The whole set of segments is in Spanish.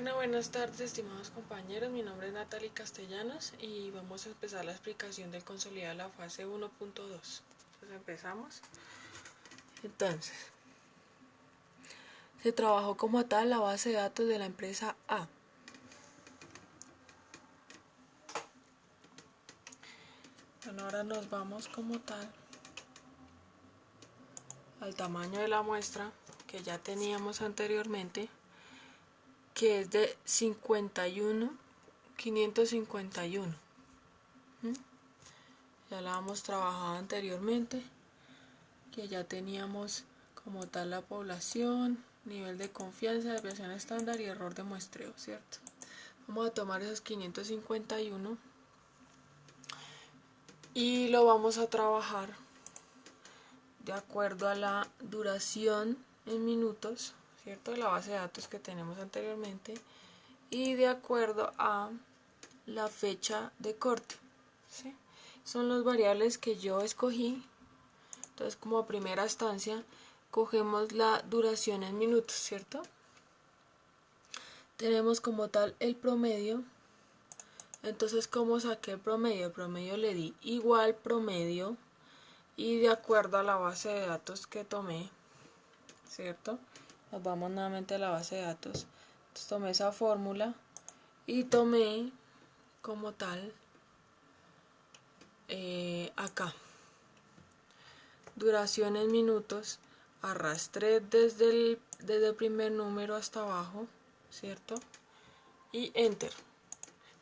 Bueno, buenas tardes, estimados compañeros. Mi nombre es Natalie Castellanos y vamos a empezar la explicación del consolidado de la fase 1.2. Entonces empezamos. Entonces, se trabajó como tal la base de datos de la empresa A. Bueno, ahora nos vamos como tal al tamaño de la muestra que ya teníamos anteriormente, que es de 51.551. Ya la hemos trabajado anteriormente, que ya teníamos como tal la población, nivel de confianza, desviación estándar y error de muestreo, ¿cierto? Vamos a tomar esos 551 y lo vamos a trabajar de acuerdo a la duración en minutos, ¿cierto? De la base de datos que tenemos anteriormente y de acuerdo a la fecha de corte, ¿sí? Son las variables que yo escogí. Entonces, como primera instancia, cogemos la duración en minutos, ¿cierto? Tenemos como tal el promedio. Entonces, ¿cómo saqué el promedio? El promedio le di igual promedio y de acuerdo a la base de datos que tomé, ¿cierto? Nos vamos nuevamente a la base de datos. Entonces, tomé esa fórmula y tomé como tal acá duración en minutos, arrastré desde el primer número hasta abajo, ¿cierto? Y enter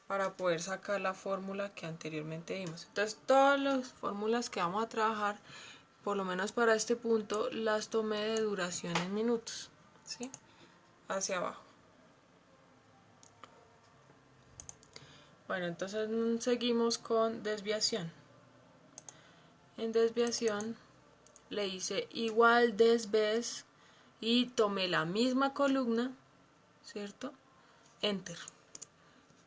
para poder sacar la fórmula que anteriormente dimos. Entonces todas las fórmulas que vamos a trabajar, por lo menos para este punto, las tomé de duración en minutos, ¿sí? Hacia abajo. Bueno, entonces seguimos con desviación. En desviación le hice igual desves y tomé la misma columna, ¿cierto? Enter.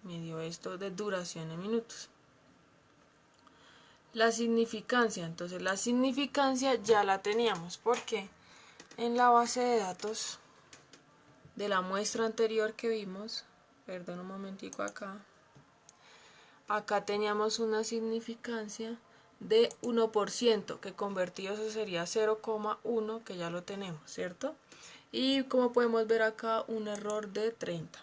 Me dio esto de duración en minutos. La significancia, entonces la significancia ya la teníamos porque en la base de datos de la muestra anterior que vimos, perdón un momentico acá teníamos una significancia de 1%, que convertido eso sería 0,1, que ya lo tenemos, ¿cierto? Y como podemos ver acá, un error de 30,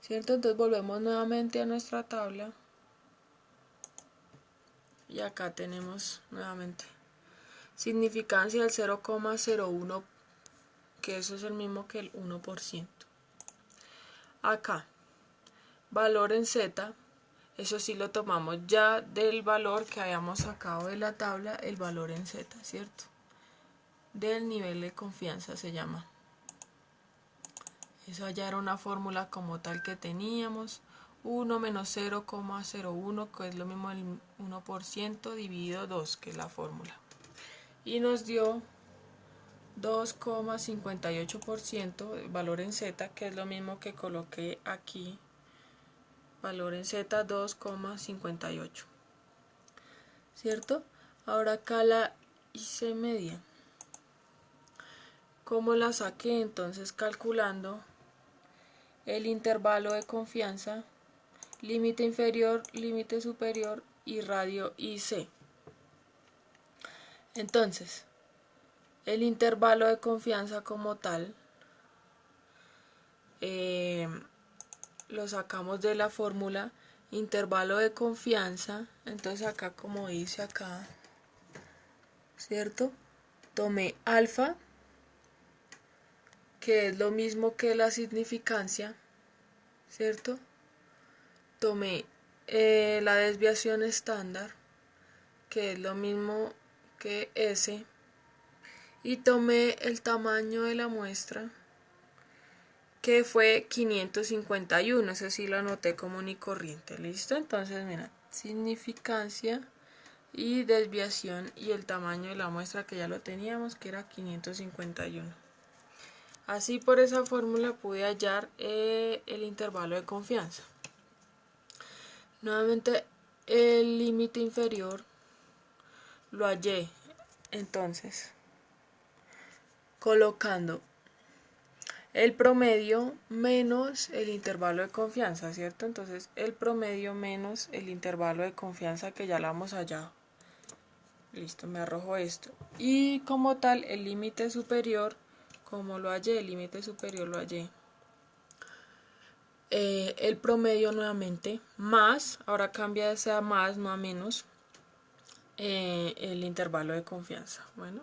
¿cierto? Entonces volvemos nuevamente a nuestra tabla y acá tenemos nuevamente significancia del 0,01, que eso es el mismo que el 1%. Acá, valor en Z, eso sí lo tomamos ya del valor que habíamos sacado de la tabla, el valor en Z, ¿cierto? Del nivel de confianza se llama. Eso ya era una fórmula como tal que teníamos. 1 menos 0,01, que es lo mismo el 1%, dividido 2, que es la fórmula. Y nos dio 2,58%, valor en Z, que es lo mismo que coloqué aquí. Valor en Z 2,58. ¿Cierto? Ahora acá la hice media. ¿Cómo la saqué? Entonces calculando el intervalo de confianza, límite inferior, límite superior y radio IC. Entonces, el intervalo de confianza como tal lo sacamos de la fórmula intervalo de confianza. Entonces acá, como dice acá, ¿cierto? Tomé alfa, que es lo mismo que la significancia, ¿cierto? Tomé la desviación estándar, que es lo mismo que S, y tomé el tamaño de la muestra, que fue 551, eso sí lo anoté común y corriente, ¿listo? Entonces, mira, significancia y desviación y el tamaño de la muestra que ya lo teníamos, que era 551. Así por esa fórmula pude hallar el intervalo de confianza. Nuevamente el límite inferior lo hallé, entonces colocando el promedio menos el intervalo de confianza, ¿cierto? Entonces el promedio menos el intervalo de confianza que ya lo hemos hallado. Listo, me arrojo esto. Y como tal, el límite superior, como lo hallé, el límite superior lo hallé. El promedio nuevamente, más, ahora cambia de ser a más, no a menos, el intervalo de confianza. Bueno,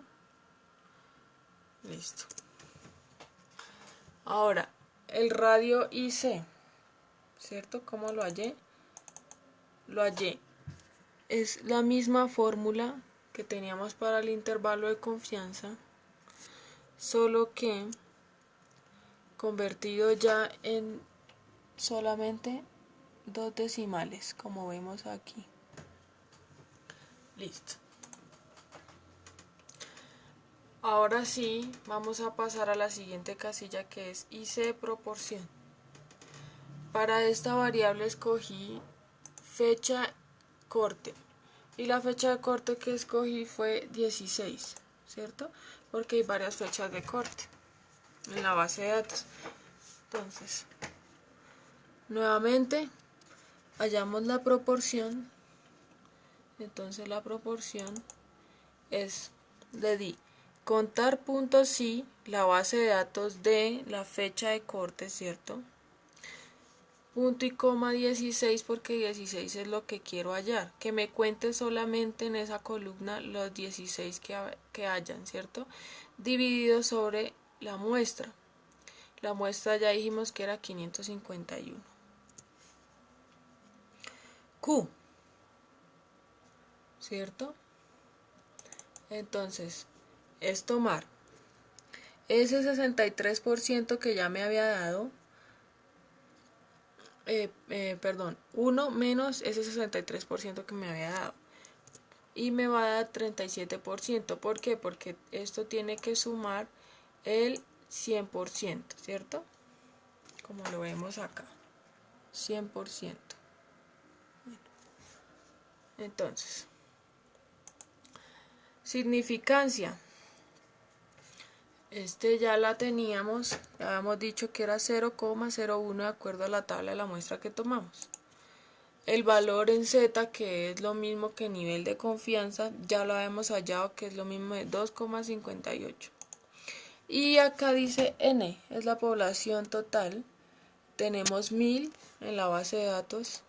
listo. Ahora, el radio IC, ¿cierto? ¿Cómo lo hallé? Lo hallé. Es la misma fórmula que teníamos para el intervalo de confianza, solo que convertido ya en solamente 2 decimales, como vemos aquí. Listo. Ahora sí, vamos a pasar a la siguiente casilla, que es IC proporción. Para esta variable escogí fecha corte. Y la fecha de corte que escogí fue 16, ¿cierto? Porque hay varias fechas de corte en la base de datos. Entonces, nuevamente, hallamos la proporción. Entonces la proporción es, le di contar puntos sí, la base de datos de la fecha de corte, ¿cierto? Punto y coma 16 porque 16 es lo que quiero hallar. Que me cuente solamente en esa columna los 16 que hayan, ¿cierto? Dividido sobre la muestra. La muestra ya dijimos que era 551. Q, ¿cierto? Entonces, es tomar ese 63% que ya me había dado, 1 menos ese 63% que me había dado. Y me va a dar 37%. ¿Por qué? Porque esto tiene que sumar el 100%, ¿cierto? Como lo vemos acá. 100%. Entonces, significancia. Ya la teníamos, ya habíamos dicho que era 0,01 de acuerdo a la tabla de la muestra que tomamos. El valor en Z, que es lo mismo que nivel de confianza, ya lo habíamos hallado, que es lo mismo de 2,58. Y acá dice N, es la población total. Tenemos 1000 en la base de datos.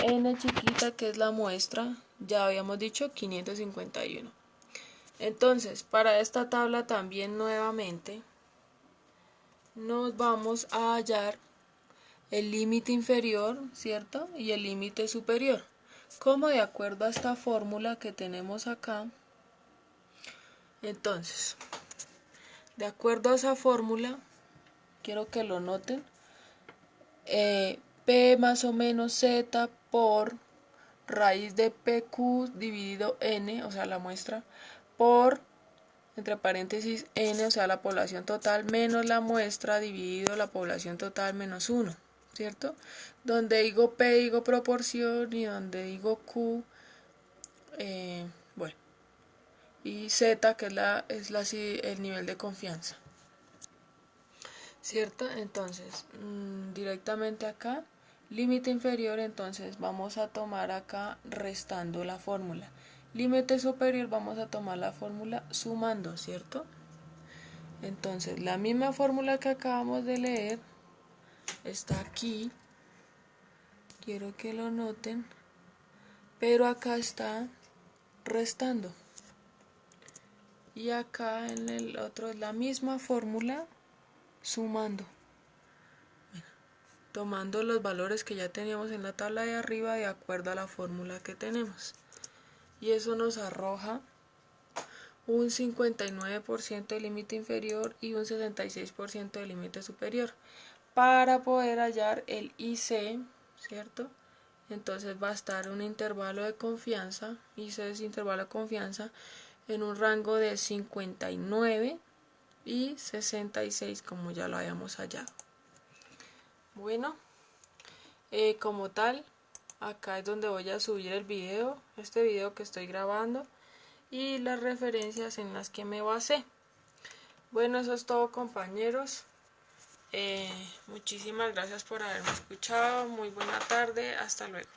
N chiquita, que es la muestra, ya habíamos dicho 551. Entonces, para esta tabla también nuevamente nos vamos a hallar el límite inferior, ¿cierto? Y el límite superior. Como de acuerdo a esta fórmula que tenemos acá. Entonces, de acuerdo a esa fórmula, quiero que lo noten, P más o menos Z por raíz de PQ dividido N, o sea la muestra, por, entre paréntesis, N, o sea la población total, menos la muestra dividido la población total menos 1, ¿cierto? Donde digo P digo proporción y donde digo Q, bueno, y Z que es el nivel de confianza, ¿cierto? Entonces, directamente acá, límite inferior, entonces vamos a tomar acá restando la fórmula. Límite superior vamos a tomar la fórmula sumando, ¿cierto? Entonces, la misma fórmula que acabamos de leer está aquí. Quiero que lo noten. Pero acá está restando. Y acá en el otro es la misma fórmula sumando. Tomando los valores que ya teníamos en la tabla de arriba de acuerdo a la fórmula que tenemos. Y eso nos arroja un 59% de límite inferior y un 66% de límite superior. Para poder hallar el IC, ¿cierto? Entonces va a estar un intervalo de confianza, IC es intervalo de confianza, en un rango de 59 y 66, como ya lo habíamos hallado. Bueno, como tal, acá es donde voy a subir el video, este video que estoy grabando y las referencias en las que me basé. Bueno, eso es todo, compañeros. Muchísimas gracias por haberme escuchado. Muy buena tarde. Hasta luego.